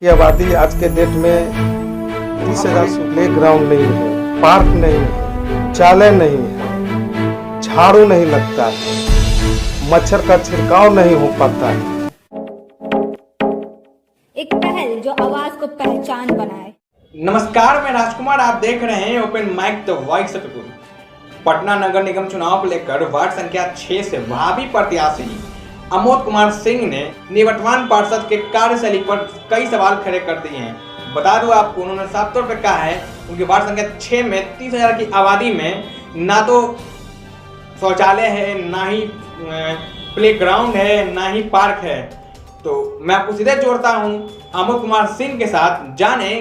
की आबादी आज के डेट में 30,000 से प्ले ग्राउंड नहीं है, पार्क नहीं है, शौचालय नहीं है, झाड़ू नहीं लगता है, मच्छर का छिड़काव नहीं हो पाता है। एक पहल जो आवाज को पहचान बनाए। नमस्कार, मैं राजकुमार। आप देख रहे हैं open mic the voice of people. Patna नगर निगम चुनाव को लेकर वार्ड संख्या 6 से भावी प्रत्याशी अमोद कुमार सिंह ने निवर्तमान पार्षद के कार्यशैली पर कई सवाल खड़े कर दिए हैं। बता दूं आपको, उन्होंने साफ तौर पर कहा है उनकी वार्ड संख्या 6 में 30,000 की आबादी में ना तो शौचालय है, ना ही प्ले ग्राउंड है, ना ही पार्क है। तो मैं आपको सीधे जोड़ता हूं अमोद कुमार सिंह के साथ, जाने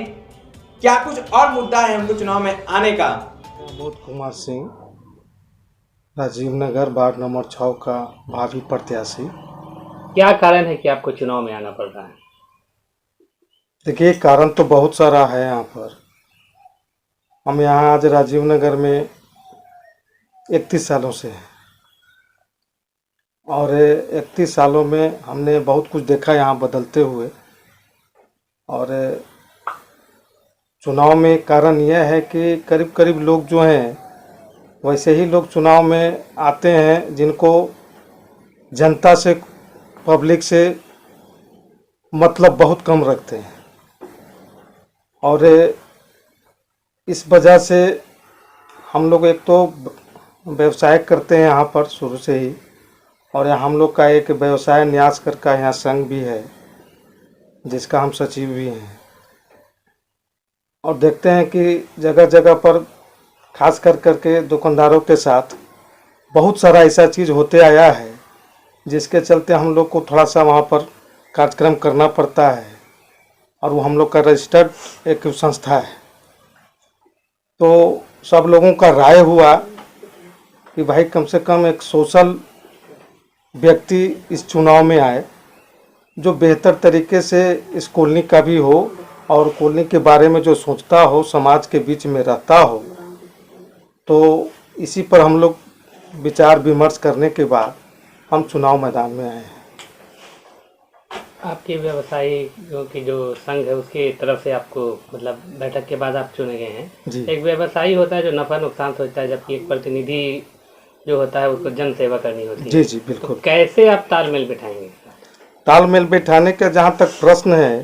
क्या कुछ और मुद्दा है उनको चुनाव में आने का। अमोद कुमार सिंह, राजीव नगर वार्ड नंबर 6 का भावी प्रत्याशी। क्या कारण है कि आपको चुनाव में आना पड़ रहा है? देखिए, कारण तो बहुत सारा है। यहाँ पर हम यहाँ आज राजीव नगर में 31 सालों से हैं और 31 सालों में हमने बहुत कुछ देखा यहाँ बदलते हुए। और चुनाव में कारण यह है कि करीब करीब लोग जो हैं वैसे ही लोग चुनाव में आते हैं जिनको जनता से, पब्लिक से मतलब बहुत कम रखते हैं। और इस वजह से हम लोग एक तो व्यवसाय करते हैं यहाँ पर शुरू से ही, और हम लोग का एक व्यवसाय न्यास कर का यहाँ संघ भी है जिसका हम सचिव भी हैं। और देखते हैं कि जगह जगह पर खास कर करके दुकानदारों के साथ बहुत सारा ऐसा चीज़ होते आया है जिसके चलते हम लोग को थोड़ा सा वहाँ पर कार्यक्रम करना पड़ता है। और वो हम लोग का रजिस्टर्ड एक संस्था है। तो सब लोगों का राय हुआ कि भाई कम से कम एक सोशल व्यक्ति इस चुनाव में आए जो बेहतर तरीके से इस कॉलोनी का भी हो और कॉलोनी के बारे में जो सोचता हो, समाज के बीच में रहता हो। तो इसी पर हम लोग विचार विमर्श करने के बाद हम चुनाव मैदान में आए हैं। आपके व्यवसायी जो संघ है उसकी तरफ से आपको, मतलब बैठक के बाद आप चुने गए हैं जी। एक व्यवसायी होता है जो नफा नुकसान सोचता है, जबकि एक प्रतिनिधि जो होता है उसको जन सेवा करनी होती है। जी जी बिल्कुल। तो कैसे आप तालमेल बिठाएंगे? तालमेल बिठाने का जहाँ तक प्रश्न है,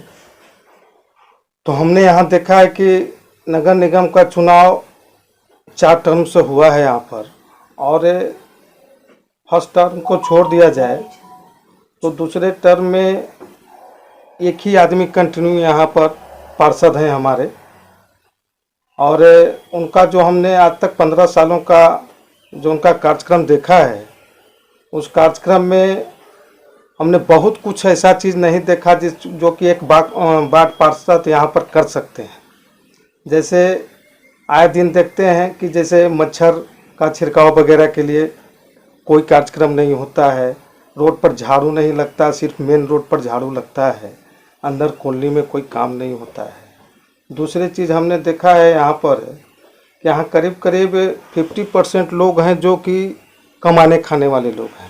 तो हमने यहाँ देखा है कि नगर निगम का चुनाव 4 टर्म से हुआ है यहाँ पर, और फर्स्ट टर्म को छोड़ दिया जाए तो दूसरे टर्म में एक ही आदमी कंटिन्यू यहाँ पर पार्षद हैं हमारे। और उनका जो हमने आज तक 15 सालों का जो उनका कार्यक्रम देखा है, उस कार्यक्रम में हमने बहुत कुछ ऐसा चीज़ नहीं देखा जो कि एक वार्ड पार्षद यहाँ पर कर सकते हैं। जैसे आए दिन देखते हैं कि जैसे मच्छर का छिड़काव वगैरह के लिए कोई कार्यक्रम नहीं होता है, रोड पर झाड़ू नहीं लगता, सिर्फ मेन रोड पर झाड़ू लगता है, अंदर कॉलोनी में कोई काम नहीं होता है। दूसरी चीज़ हमने देखा है यहाँ पर कि यहाँ करीब करीब 50% लोग हैं जो कि कमाने खाने वाले लोग हैं।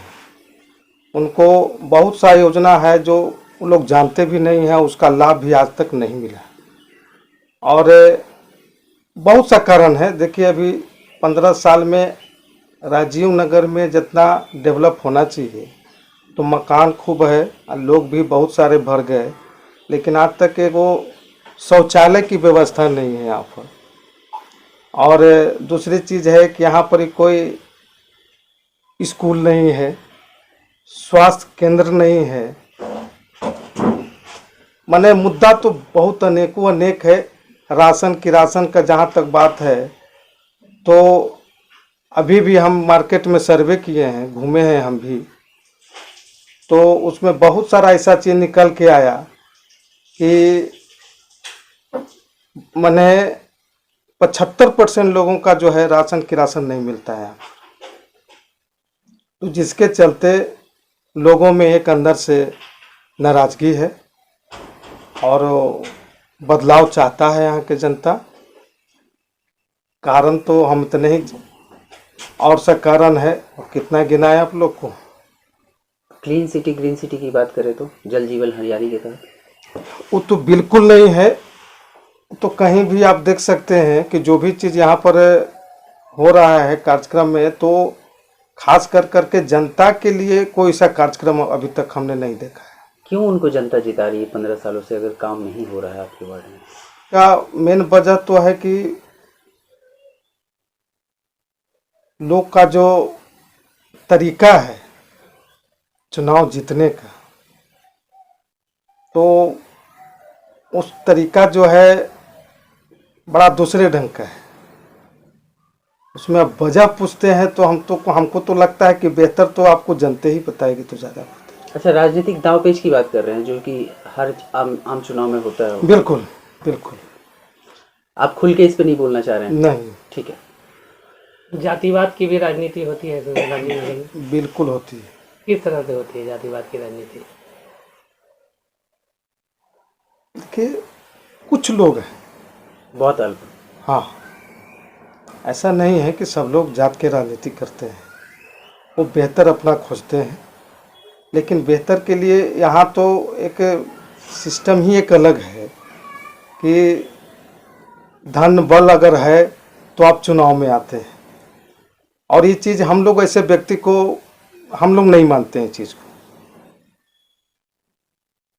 उनको बहुत सा योजना है जो वो लोग जानते भी नहीं हैं, उसका लाभ भी आज तक नहीं मिला। और बहुत सा कारण है। देखिए, अभी 15 साल में राजीव नगर में जितना डेवलप होना चाहिए, तो मकान खूब है, लोग भी बहुत सारे भर गए, लेकिन आज तक एक वो शौचालय की व्यवस्था नहीं है यहाँ पर। और दूसरी चीज़ है कि यहाँ पर कोई स्कूल नहीं है, स्वास्थ्य केंद्र नहीं है। माने मुद्दा तो बहुत अनेकों अनेक है। राशन का जहाँ तक बात है, तो अभी भी हम मार्केट में सर्वे किए हैं, घूमे हैं हम भी, तो उसमें बहुत सारा ऐसा चीज़ निकल के आया कि माने 75% लोगों का जो है राशन नहीं मिलता है। तो जिसके चलते लोगों में एक अंदर से नाराज़गी है और बदलाव चाहता है यहाँ के जनता। कारण तो हम इतने ही और सा कारण है, और कितना गिनाए आप लोग को। क्लीन सिटी ग्रीन सिटी की बात करें तो जल जीवन हरियाली के तहत वो तो बिल्कुल नहीं है। तो कहीं भी आप देख सकते हैं कि जो भी चीज़ यहाँ पर हो रहा है कार्यक्रम में, तो खास कर करके जनता के लिए कोई सा कार्यक्रम अभी तक हमने नहीं देखा है। क्यों उनको जनता जिता रही है 15 सालों से, अगर काम नहीं हो रहा है आपके वार्ड में? का मेन वजह तो है कि लोग का जो तरीका है चुनाव जीतने का, तो उस तरीका जो है बड़ा दूसरे ढंग का है। उसमें आप वजह पूछते हैं तो हमको तो लगता है कि बेहतर तो आपको जनते ही बताएगी तो ज़्यादा होता है। अच्छा, राजनीतिक दांवपेच की बात कर रहे हैं जो कि हर आम चुनाव में होता है। बिल्कुल बिल्कुल। आप खुल के इस पे नहीं बोलना चाह रहे हैं? नहीं, ठीक है। जातिवाद की भी राजनीति होती है राजनीति में? बिल्कुल होती है। किस तरह से होती है जातिवाद की राजनीति? देखिए, कुछ लोग हैं, बहुत अल्प। हाँ, ऐसा नहीं है कि सब लोग जात के राजनीति करते हैं। वो बेहतर अपना खोजते हैं, लेकिन बेहतर के लिए यहाँ तो एक सिस्टम ही एक अलग है कि धन बल अगर है तो आप चुनाव में आते हैं। और ये चीज़ हम लोग ऐसे व्यक्ति को हम लोग नहीं मानते हैं चीज़ को,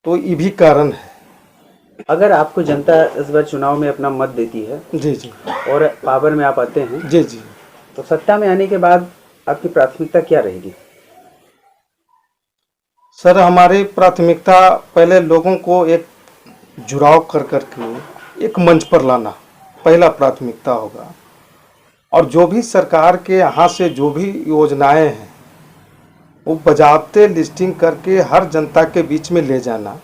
तो ये भी कारण है। अगर आपको जनता इस बार चुनाव में अपना मत देती है जी जी, और पावर में आप आते हैं जी जी, तो सत्ता में आने के बाद आपकी प्राथमिकता क्या रहेगी? सर, हमारी प्राथमिकता पहले लोगों को एक जुड़ाव कर करके एक मंच पर लाना पहला प्राथमिकता होगा। और जो भी सरकार के यहाँ से जो भी योजनाएं हैं वो बजाते लिस्टिंग करके हर जनता के बीच में ले जाना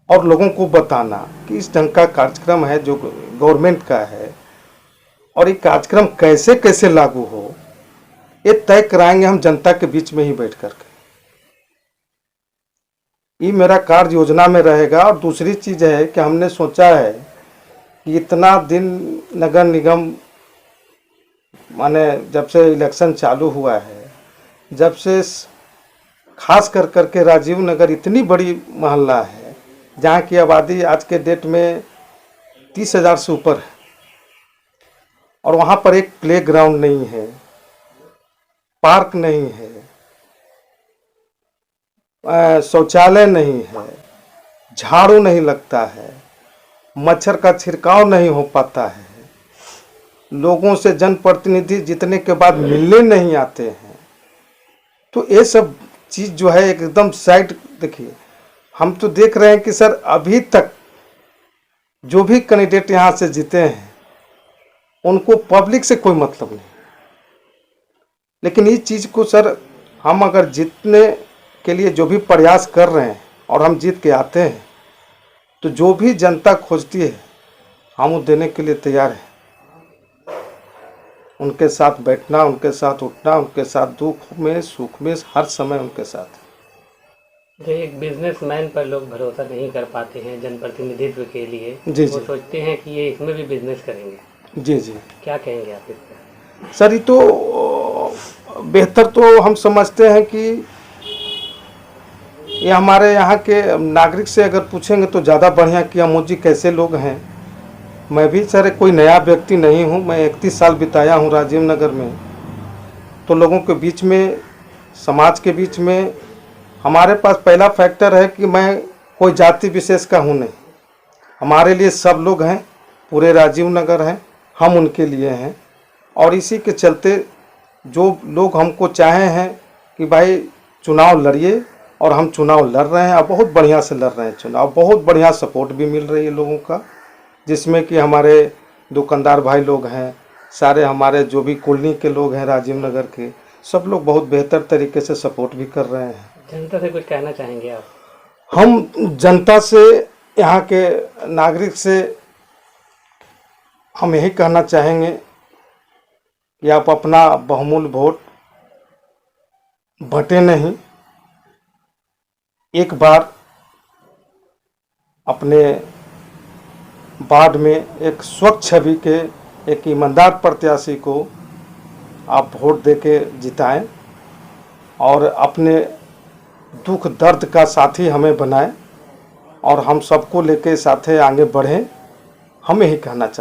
और लोगों को बताना कि इस ढंग का कार्यक्रम है जो गवर्नमेंट का है और ये कार्यक्रम कैसे कैसे लागू हो, ये तय कराएंगे हम जनता के बीच में ही बैठ करके। ये मेरा कार्य योजना में रहेगा। और दूसरी चीज़ है कि हमने सोचा है कि इतना दिन नगर निगम माने जब से इलेक्शन चालू हुआ है, जब से खास कर करके राजीव नगर इतनी बड़ी मोहल्ला है जहाँ की आबादी आज के डेट में 30,000 से ऊपर है, और वहाँ पर एक प्ले ग्राउंड नहीं है, पार्क नहीं है, शौचालय नहीं है, झाड़ू नहीं लगता है, मच्छर का छिड़काव नहीं हो पाता है, लोगों से जनप्रतिनिधि जितने के बाद मिलने नहीं आते हैं। तो ये सब चीज़ जो है एकदम साइड। देखिए, हम तो देख रहे हैं कि सर अभी तक जो भी कैंडिडेट यहाँ से जीते हैं उनको पब्लिक से कोई मतलब नहीं। लेकिन इस चीज़ को सर हम अगर जीतने के लिए जो भी प्रयास कर रहे हैं और हम जीत के आते हैं तो जो भी जनता खोजती है हम वो देने के लिए तैयार हैं। उनके साथ बैठना, उनके साथ उठना, उनके साथ दुख में सुख में हर समय उनके साथ। जो एक बिजनेसमैन पर लोग भरोसा नहीं कर पाते हैं जनप्रतिनिधित्व के लिए, जी, वो जी। सोचते हैं कि ये इसमें भी बिजनेस करेंगे। जी जी क्या कहेंगे आप इस पर? सर, ये तो बेहतर तो हम समझते हैं कि ये हमारे यहाँ के नागरिक से अगर पूछेंगे तो ज़्यादा बढ़िया कि अमोद जी कैसे लोग हैं। मैं भी सर कोई नया व्यक्ति नहीं हूँ, मैं 31 साल बिताया हूँ राजीव नगर में। तो लोगों के बीच में, समाज के बीच में हमारे पास पहला फैक्टर है कि मैं कोई जाति विशेष का हूँ नहीं। हमारे लिए सब लोग हैं, पूरे राजीव नगर हैं, हम उनके लिए हैं। और इसी के चलते जो लोग हमको चाहे हैं कि भाई चुनाव लड़िए, और हम चुनाव लड़ रहे हैं और बहुत बढ़िया से लड़ रहे हैं चुनाव। बहुत बढ़िया सपोर्ट भी मिल रही है लोगों का, जिसमें कि हमारे दुकानदार भाई लोग हैं, सारे हमारे जो भी कॉलोनी के लोग हैं राजीव नगर के, सब लोग बहुत बेहतर तरीके से सपोर्ट भी कर रहे हैं। जनता से कुछ कहना चाहेंगे आप? हम जनता से, यहाँ के नागरिक से हम यही कहना चाहेंगे कि आप अपना बहुमूल्य वोट बटे नहीं, एक बार अपने वार्ड में एक स्वच्छ छवि के एक ईमानदार प्रत्याशी को आप वोट देके जिताएं और अपने दुख दर्द का साथी हमें बनाएं। और हम सबको लेके साथे आगे बढ़ें, हम यही कहना चाहते हैं।